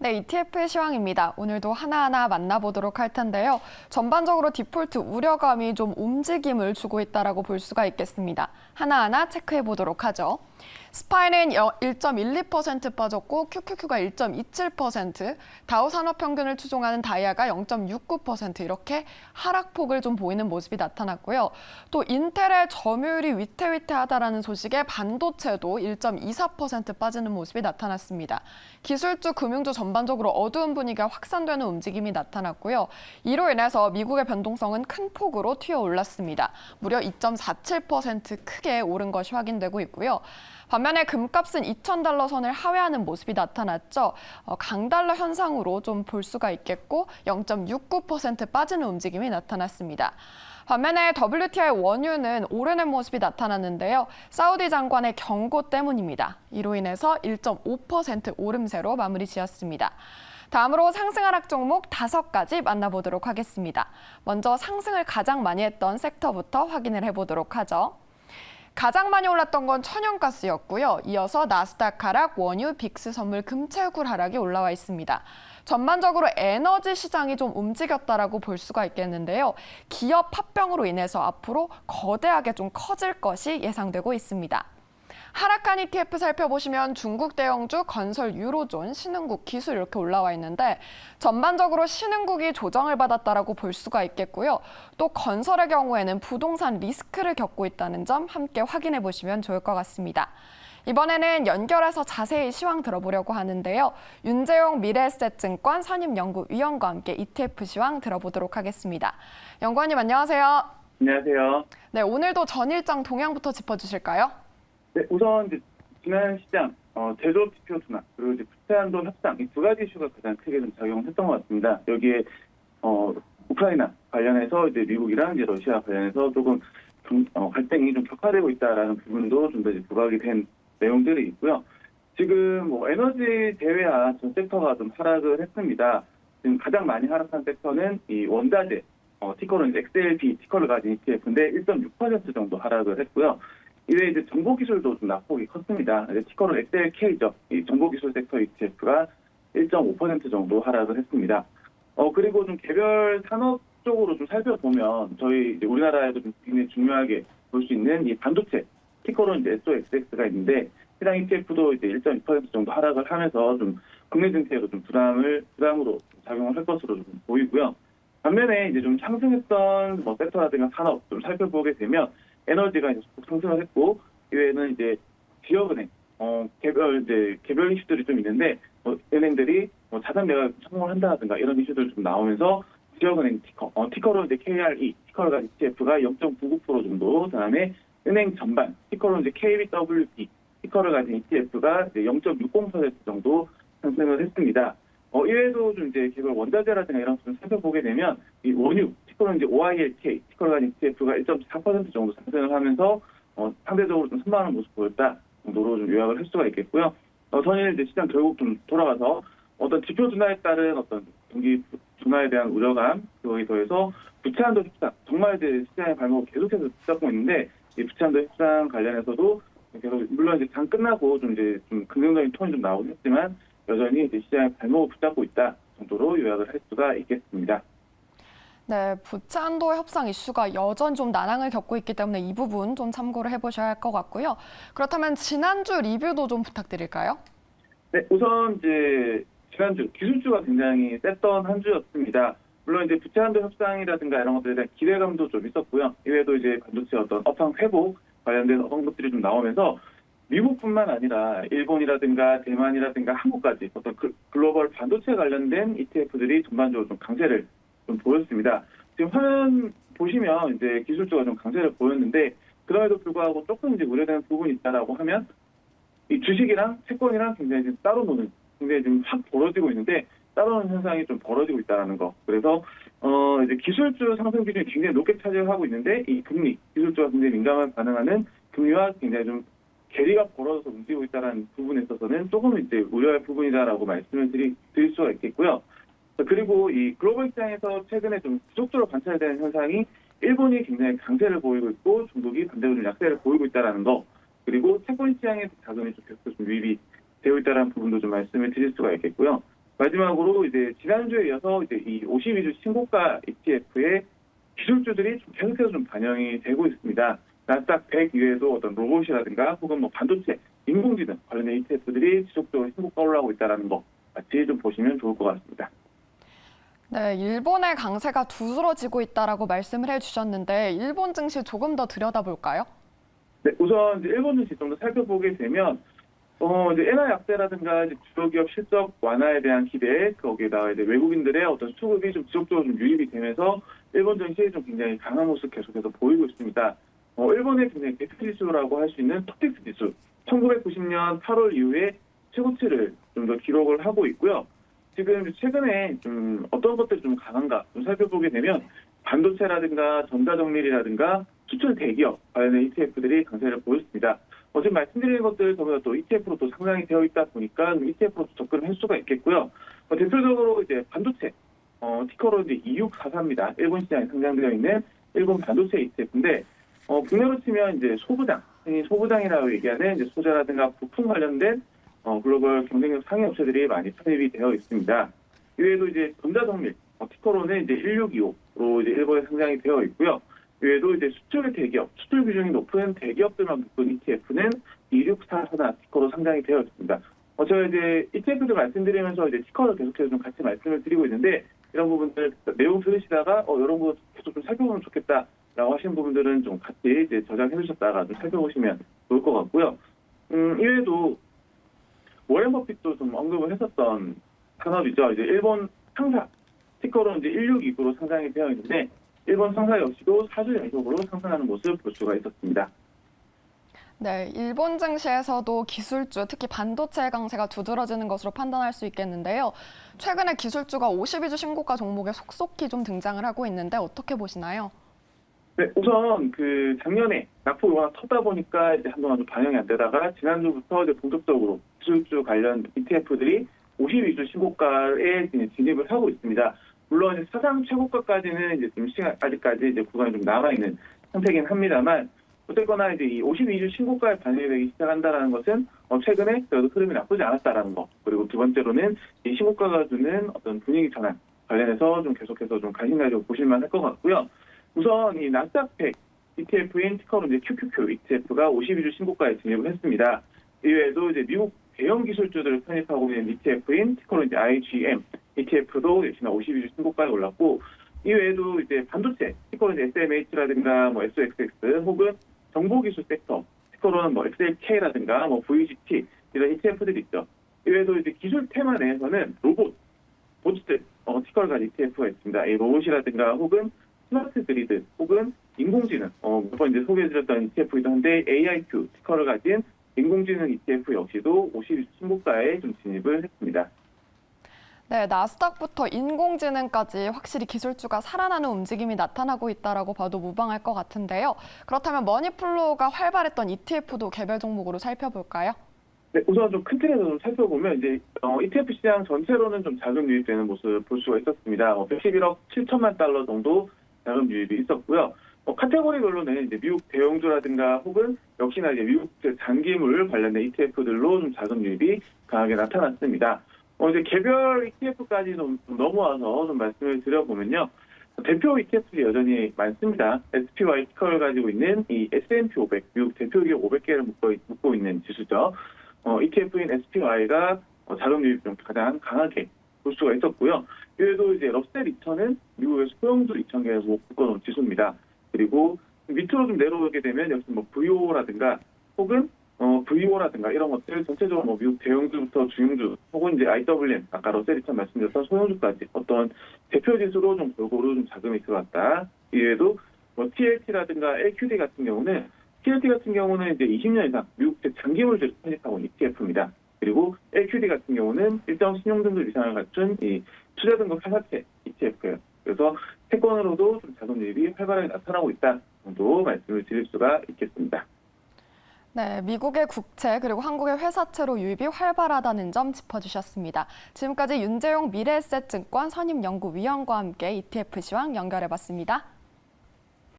네, ETF 시황입니다. 오늘도 하나하나 만나보도록 할 텐데요. 전반적으로 디폴트 우려감이 좀 움직임을 주고 있다라고 볼 수가 있겠습니다. 하나하나 체크해 보도록 하죠. 스파이는 1.12% 빠졌고 QQQ가 1.27%, 다우 산업평균을 추종하는 다이아가 0.69% 이렇게 하락폭을 좀 보이는 모습이 나타났고요. 또 인텔의 점유율이 위태위태하다라는 소식에 반도체도 1.24% 빠지는 모습이 나타났습니다. 기술주, 금융주 전반적으로 어두운 분위기가 확산되는 움직임이 나타났고요. 이로 인해서 미국의 변동성은 큰 폭으로 튀어올랐습니다. 무려 2.47% 크게 오른 것이 확인되고 있고요. 반면에 금값은 2,000달러 선을 하회하는 모습이 나타났죠. 강달러 현상으로 좀 볼 수가 있겠고 0.69% 빠지는 움직임이 나타났습니다. 반면에 WTI 원유는 오르는 모습이 나타났는데요. 사우디 장관의 경고 때문입니다. 이로 인해서 1.5% 오름세로 마무리 지었습니다. 다음으로 상승 하락 종목 5가지 만나보도록 하겠습니다. 먼저 상승을 가장 많이 했던 섹터부터 확인을 해보도록 하죠. 가장 많이 올랐던 건 천연가스였고요. 이어서 나스닥 하락, 원유, 빅스 선물, 금채굴 하락이 올라와 있습니다. 전반적으로 에너지 시장이 좀 움직였다라고 볼 수가 있겠는데요. 기업 합병으로 인해서 앞으로 거대하게 좀 커질 것이 예상되고 있습니다. 하락한 ETF 살펴보시면 중국 대형주, 건설, 유로존, 신흥국, 기술 이렇게 올라와 있는데 전반적으로 신흥국이 조정을 받았다라고 볼 수가 있겠고요. 또 건설의 경우에는 부동산 리스크를 겪고 있다는 점 함께 확인해 보시면 좋을 것 같습니다. 이번에는 연결해서 자세히 시황 들어보려고 하는데요. 윤재용 미래에셋증권 선임연구위원과 함께 ETF 시황 들어보도록 하겠습니다. 연구원님 안녕하세요. 안녕하세요. 네, 오늘도 전일장 동향부터 짚어주실까요? 네, 우선 지난 시장 제조업 지표 둔화 그리고 부채한도 협상 이 두 가지 이슈가 가장 크게 좀 작용했던 것 같습니다. 여기에 우크라이나 관련해서 미국이랑 러시아 관련해서 조금 갈등이 좀 격화되고 있다라는 부분도 좀 더 부각이 된 내용들이 있고요. 지금 에너지 제외한 전 섹터가 좀 하락을 했습니다. 지금 가장 많이 하락한 섹터는 이 원자재 티커는 XLP 티커를 가진 ETF인데 1.6% 정도 하락을 했고요. 이외에 정보기술도 좀 낙폭이 컸습니다. 티커는 XLK죠. 이 정보기술 섹터 ETF가 1.5% 정도 하락을 했습니다. 그리고 좀 개별 산업 쪽으로 좀 살펴보면 저희 우리나라에도 좀 굉장히 중요하게 볼 수 있는 이 반도체 티커는 SOXX가 있는데 해당 ETF도 1.2% 정도 하락을 하면서 좀 국내 증시에도 좀 부담으로 작용을 할 것으로 좀 보이고요. 반면에 좀 상승했던 섹터라든가 산업 좀 살펴보게 되면 에너지가 소폭 상승을 했고 이외에는 지역은행 개별 이슈들이 좀 있는데 은행들이 자산 매각 성공을 한다든가 이런 이슈들이 좀 나오면서 지역은행 티커로 KRE 티커가 ETF가 0.99% 정도, 그다음에 은행 전반 티커로 KBWP 티커를 가진 ETF가 0.60% 정도 상승을 했습니다. 이외에도 좀 개별 원자재라든가 이런 것을 살펴보게 되면 이 원유 티커는 OILK 티커를 가진 ETF가 1.4% 정도 상승을 하면서 상대적으로 좀 선방하는 모습 보였다 정도로 좀 요약을 할 수가 있겠고요. 전일 시장 결국 좀 돌아가서 어떤 지표 둔화에 따른 어떤 경기 둔화에 대한 우려감, 그거에 더해서 부채한도 협상, 정말 시장의 발목을 계속해서 붙잡고 있는데 이 부채한도 협상 관련해서도 계속 물론 장 끝나고 좀 긍정적인 톤이 좀 나오긴 했지만 여전히 시장의 발목을 붙잡고 있다 정도로 요약을 할 수가 있겠습니다. 네, 부채한도 협상 이슈가 여전 좀 난항을 겪고 있기 때문에 이 부분 좀 참고를 해보셔야 할 것 같고요. 그렇다면 지난주 리뷰도 좀 부탁드릴까요? 네, 우선 지난주 기술주가 굉장히 셌던 한 주였습니다. 물론 부채한도 협상이라든가 이런 것들에 대한 기대감도 좀 있었고요. 이외에도 반도체 어떤 업황 회복 관련된 언급들이 좀 나오면서 미국뿐만 아니라 일본이라든가 대만이라든가 한국까지 어떤 글로벌 반도체 관련된 ETF들이 전반적으로 좀 강세를 좀 보였습니다. 지금 화면 보시면 기술주가 좀 강세를 보였는데 그럼에도 불구하고 조금 우려되는 부분이 있다라고 하면 이 주식이랑 채권이랑 굉장히 따로 노는 굉장히 지금 확 벌어지고 있는데 따로 노는 현상이 좀 벌어지고 있다라는 거. 그래서 기술주 상승 비중이 굉장히 높게 차지하고 있는데 이 금리 기술주가 굉장히 민감한 반응하는 금리와 굉장히 좀 괴리가 벌어져서 움직이고 있다는 부분에 있어서는 조금 우려할 부분이다라고 말씀을 드릴 수가 있겠고요. 그리고 이 글로벌 시장에서 최근에 좀 지속적으로 관찰되는 현상이 일본이 굉장히 강세를 보이고 있고 중국이 반대로 좀 약세를 보이고 있다는 거, 그리고 채권 시장의 자금이 좀 계속 좀 유입이 되어 있다는 부분도 좀 말씀을 드릴 수가 있겠고요. 마지막으로 이제 지난주에 이어서 이제 이 52주 신고가 ETF의 기술주들이 좀 계속해서 좀 반영이 되고 있습니다. 나스닥 100 이외에도 어떤 로봇이라든가 혹은 뭐 반도체, 인공지능 관련된 ETF들이 지속적으로 신고가 올라오고 있다는 거 같이 좀 보시면 좋을 것 같습니다. 네, 일본의 강세가 두드러지고 있다라고 말씀을 해주셨는데 일본 증시 조금 더 들여다볼까요? 네, 우선 이제 일본 증시 좀 더 살펴보게 되면 이제 엔화 약세라든가 이제 주요 기업 실적 완화에 대한 기대, 거기에다가 이제 외국인들의 어떤 수급이 좀 지속적으로 좀 유입이 되면서 일본 증시에 좀 굉장히 강한 모습 계속해서 보이고 있습니다. 일본의 굉장히 대표 지수라고 할 수 있는 톡틱스 지수, 1990년 8월 이후에 최고치를 좀 더 기록을 하고 있고요. 지금 최근에 좀 어떤 것들이 좀 강한가 좀 살펴보게 되면 반도체라든가 전자정밀이라든가 수출 대기업 관련된 ETF들이 강세를 보였습니다. 지금 말씀드린 것들 전부 다 또 ETF로 또 상장이 되어 있다 보니까 ETF로 접근을 할 수가 있겠고요. 대표적으로 이제 반도체, 티커로 이제 2644입니다. 일본 시장에 상장되어 있는 일본 반도체 ETF인데, 국내로 치면 이제 소부장, 흔히 소부장이라고 얘기하는 이제 소재라든가 부품 관련된 글로벌 경쟁력 상위 업체들이 많이 편입이 되어 있습니다. 이외에도 이제 전자정밀, 티커로는 이제 1625로 이제 일본에 상장이 되어 있고요. 이외에도 이제 수출 대기업, 수출 비중이 높은 대기업들만 묶은 ETF는 2644 티커로 상장이 되어 있습니다. 제가 이제 ETF들 말씀드리면서 이제 티커를 계속해서 좀 같이 말씀을 드리고 있는데 이런 부분들 내용 들으시다가 이런 거 계속 좀 살펴보면 좋겠다라고 하시는 부분들은 좀 같이 이제 저장해 주셨다가 좀 살펴보시면 좋을 것 같고요. 이외에도 워렌 버핏도 좀 언급을 했었던 산업이죠. 이제 일본 상사 티커로 이제 1629로 상장이 되어 있는데 일본 상사 역시도 4주 연속으로 상승하는 모습을 볼 수가 있었습니다. 네, 일본 증시에서도 기술주, 특히 반도체 강세가 두드러지는 것으로 판단할 수 있겠는데요. 최근에 기술주가 52주 신고가 종목에 속속히 좀 등장을 하고 있는데 어떻게 보시나요? 네, 우선 그 작년에 낙폭이 워낙 컸다 보니까 이제 한동안 좀 반영이 안 되다가 지난주부터 이제 본격적으로 기술주 관련 ETF들이 52주 신고가에 진입을 하고 있습니다. 물론 이제 사상 최고가까지는 이제 좀 아직까지 이제 구간이 좀 남아 있는 상태긴 합니다만 어쨌거나 이제 이 52주 신고가에 반영이 되기 시작한다라는 것은 최근에 그래도 흐름이 나쁘지 않았다라는 거. 그리고 두 번째로는 이 신고가가 주는 어떤 분위기 전환 관련해서 좀 계속해서 좀 관심 가지고 보실만 할 것 같고요. 우선 이 나스닥 100 ETF인 티커로 이제 QQQ ETF가 52주 신고가에 진입을 했습니다. 이외에도 이제 미국 대형 기술주들을 편입하고 있는 ETF인 티커로 이제 IGM ETF도 역시나 52주 신고가에 올랐고, 이외에도 이제 반도체 티커로 이제 SMH라든가 뭐 SXX 혹은 정보기술 섹터 티커로는 뭐 XLK라든가 뭐 VGT 이런 ETF들이 있죠. 이외에도 이제 기술 테마 내에서는 로봇들 티커를 가진 ETF가 있습니다. 이 로봇이라든가 혹은 스마트 그리드 혹은 인공지능 몇 번 이제 소개해드렸던 ETF이기도 한데 AIQ 티커를 가진 인공지능 ETF 역시도 52주 신고가에 좀 진입을 했습니다. 네, 나스닥부터 인공지능까지 확실히 기술주가 살아나는 움직임이 나타나고 있다라고 봐도 무방할 것 같은데요. 그렇다면 머니플로우가 활발했던 ETF도 개별 종목으로 살펴볼까요? 네, 우선 좀 큰 틀에서 좀 살펴보면 이제 ETF 시장 전체로는 좀 자금 유입되는 모습을 볼 수가 있었습니다. 111억 7천만 달러 정도 자금 유입이 있었고요. 카테고리별로는 이제 미국 대형주라든가 혹은 역시나 이제 미국 장기물 관련된 ETF들로 좀 자금 유입이 강하게 나타났습니다. 이제 개별 ETF까지 좀 넘어와서 좀 말씀을 드려보면요. 대표 ETF들이 여전히 많습니다. SPY 티커를 가지고 있는 이 S&P 500, 미국 대표 기업 500개를 묶고 있는 지수죠. ETF인 SPY가 자금 유입 좀 가장 강하게 볼 수가 있었고요. 이외에도 이제 럽셀 2000은 미국의 소형주 2000개를 묶어놓은 지수입니다. 그리고 밑으로 좀 내려오게 되면 역시 뭐 VO라든가 혹은 VO라든가 이런 것들 전체적으로 뭐 미국 대형주부터 중형주 혹은 이제 IWM 아까 러셀 2000 말씀드렸던 소형주까지 어떤 대표 지수로 좀 골고루 좀 자금이 들어왔다. 이외에도 뭐 TLT라든가 LQD 같은 경우는 TLT 같은 경우는 이제 20년 이상 미국 장기물들을 편입하고 있는 ETF입니다. 그리고 LQD 같은 경우는 일정 신용 등급 이상을 갖춘 이 투자 등급 회사채 ETF예요. 그래서 채권으로도 좀 자금 유입이 활발하게 나타나고 있다 정도 말씀을 드릴 수가 있겠습니다. 네, 미국의 국채 그리고 한국의 회사채로 유입이 활발하다는 점 짚어주셨습니다. 지금까지 윤재용 미래에셋증권 선임연구위원과 함께 ETF 시황 연결해봤습니다.